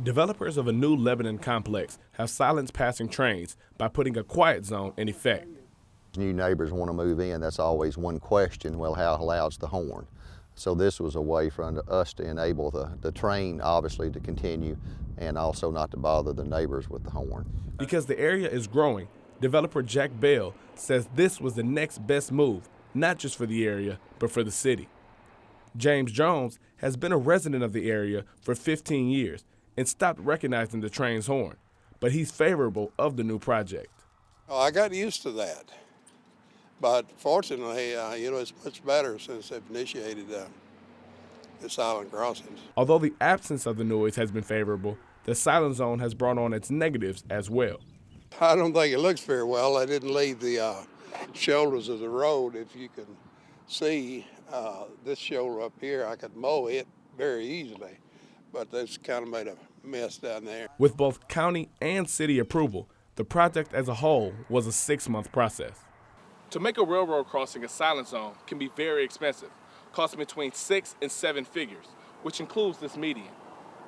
Developers of a new Lebanon complex have silenced passing trains by putting a quiet zone in effect. New neighbors want to move in, that's always one question, well, how loud's the horn? So this was a way for us to enable the train, obviously, to continue and also not to bother the neighbors with the horn. Because the area is growing, developer Jack Bell says this was the next best move, not just for the area, but for the city. James Jones has been a resident of the area for 15 years and stopped recognizing the train's horn, but he's favorable of the new project. Oh, I got used to that, but fortunately, it's much better since they've initiated the silent crossings. Although the absence of the noise has been favorable, the silent zone has brought on its negatives as well. I don't think it looks very well. I didn't leave the shoulders of the road. If you can see this shoulder up here, I could mow it very easily, but that's kind of made a mess down there. With both county and city approval, the project as a whole was a 6-month process. To make a railroad crossing a silent zone can be very expensive, costing between 6 and 7 figures, which includes this median.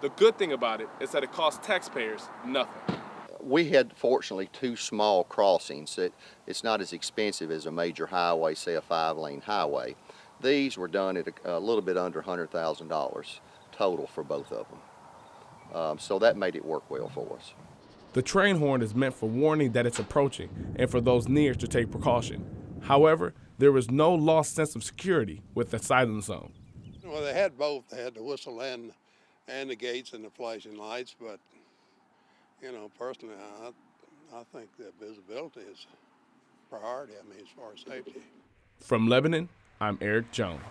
The good thing about it is that it costs taxpayers nothing. We had, fortunately, 2 small crossings. It's not as expensive as a major highway, say a 5-lane highway. These were done at a little bit under $100,000 total for both of them. So that made it work well for us. The train horn is meant for warning that it's approaching and for those near to take precaution. However, there was no lost sense of security with the silent zone. Well, they had both. They had the whistle and the gates and the flashing lights, but personally, I think that visibility is priority, as far as safety. From Lebanon, I'm Aric Jones.